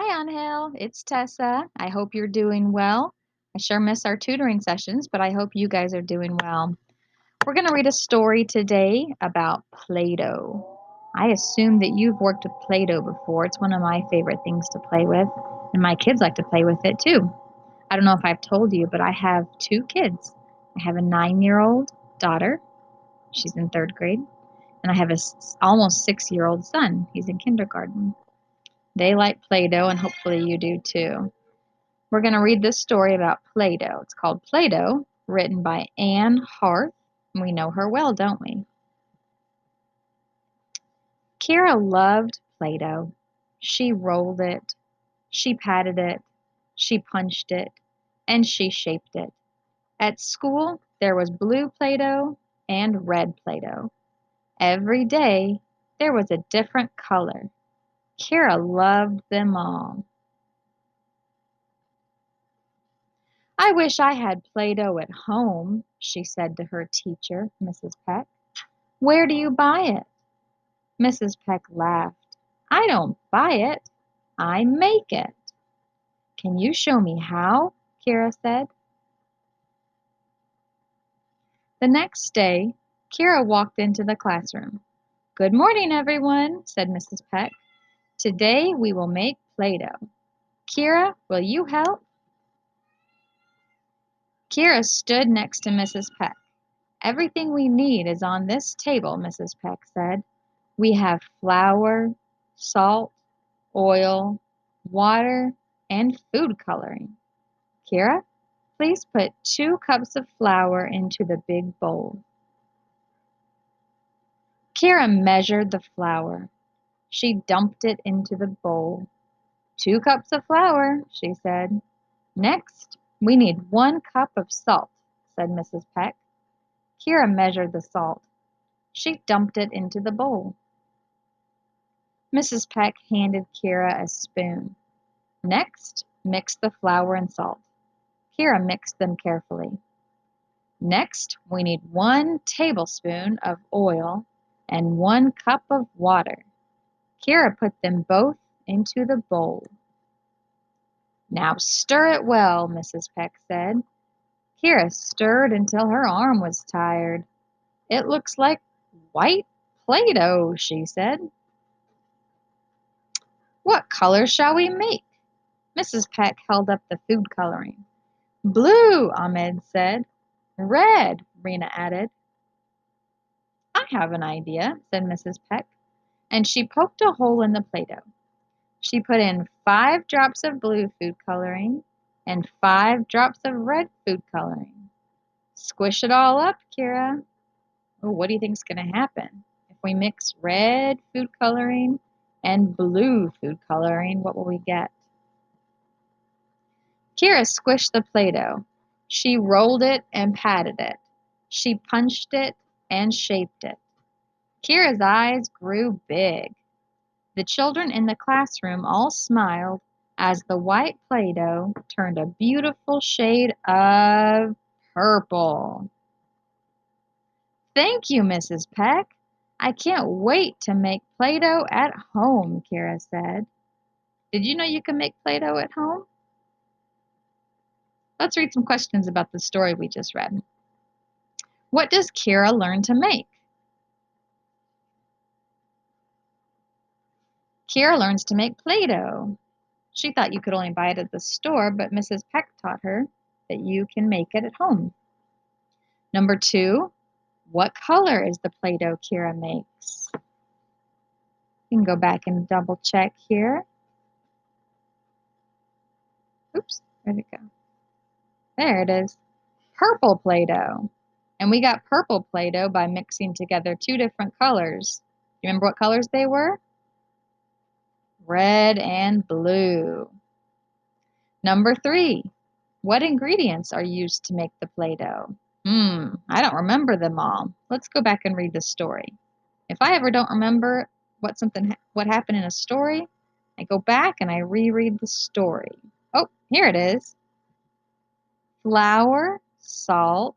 Hi, Angel. It's Tessa. I hope you're doing well. I sure miss our tutoring sessions, but I hope you guys are doing well. We're going to read a story today about Play-Doh. I assume that you've worked with Play-Doh before. It's one of my favorite things to play with, and my kids like to play with it too. I don't know if I've told you, but I have two kids. I have a 9-year-old daughter. She's in third grade, and I have a almost 6-year-old son. He's in kindergarten. They like Play-Doh, and hopefully you do too. We're going to read this story about Play-Doh. It's called Play-Doh, written by Anne Harth. We know her well, don't we? Kira loved Play-Doh. She rolled it, she patted it, she punched it, and she shaped it. At school, there was blue Play-Doh and red Play-Doh. Every day, there was a different color. Kira loved them all. I wish I had Play-Doh at home, she said to her teacher, Mrs. Peck. Where do you buy it? Mrs. Peck laughed. I don't buy it. I make it. Can you show me how? Kira said. The next day, Kira walked into the classroom. Good morning, everyone, said Mrs. Peck. Today we will make Play-Doh. Kira, will you help? Kira stood next to Mrs. Peck. Everything we need is on this table, Mrs. Peck said. We have flour, salt, oil, water, and food coloring. Kira, please put 2 cups of flour into the big bowl. Kira measured the flour. She dumped it into the bowl. 2 cups of flour, she said. Next, we need 1 cup of salt, said Mrs. Peck. Kira measured the salt. She dumped it into the bowl. Mrs. Peck handed Kira a spoon. Next, mix the flour and salt. Kira mixed them carefully. Next, we need 1 tablespoon of oil and 1 cup of water. Kira put them both into the bowl. Now stir it well, Mrs. Peck said. Kira stirred until her arm was tired. It looks like white Play-Doh, she said. What color shall we make? Mrs. Peck held up the food coloring. Blue, Ahmed said. Red, Rena added. I have an idea, said Mrs. Peck, and she poked a hole in the Play-Doh. She put in 5 drops of blue food coloring and 5 drops of red food coloring. Squish it all up, Kira. Oh, what do you think's going to happen? If we mix red food coloring and blue food coloring, what will we get? Kira squished the Play-Doh. She rolled it and patted it. She punched it and shaped it. Kira's eyes grew big. The children in the classroom all smiled as the white Play-Doh turned a beautiful shade of purple. Thank you, Mrs. Peck. I can't wait to make Play-Doh at home, Kira said. Did you know you can make Play-Doh at home? Let's read some questions about the story we just read. What does Kira learn to make? Kira learns to make Play-Doh. She thought you could only buy it at the store, but Mrs. Peck taught her that you can make it at home. Number 2, what color is the Play-Doh Kira makes? You can go back and double check here. Oops, where'd it go? There it is. Purple Play-Doh. And we got purple Play-Doh by mixing together 2 different colors. Do you remember what colors they were? Red and blue. Number 3, what ingredients are used to make the Play-Doh? I don't remember them all. Let's go back and read the story. If I ever don't remember what happened in a story, I go back and I reread the story. Oh, here it is. Flour, salt,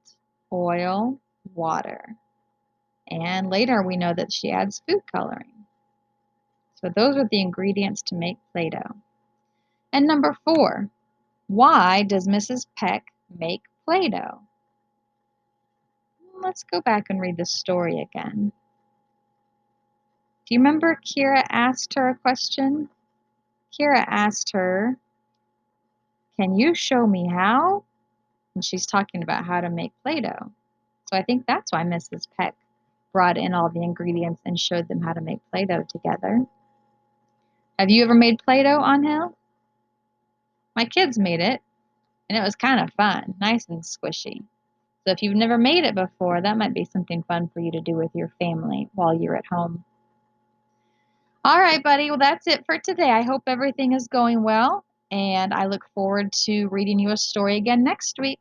oil, water. And later we know that she adds food coloring. So those are the ingredients to make Play-Doh. And number 4, why does Mrs. Peck make Play-Doh? Let's go back and read the story again. Do you remember Kira asked her a question? Kira asked her, "Can you show me how?" And she's talking about how to make Play-Doh. So I think that's why Mrs. Peck brought in all the ingredients and showed them how to make Play-Doh together. Have you ever made Play-Doh, Angel? My kids made it, and it was kind of fun, nice and squishy. So if you've never made it before, that might be something fun for you to do with your family while you're at home. All right, buddy. Well, that's it for today. I hope everything is going well, and I look forward to reading you a story again next week.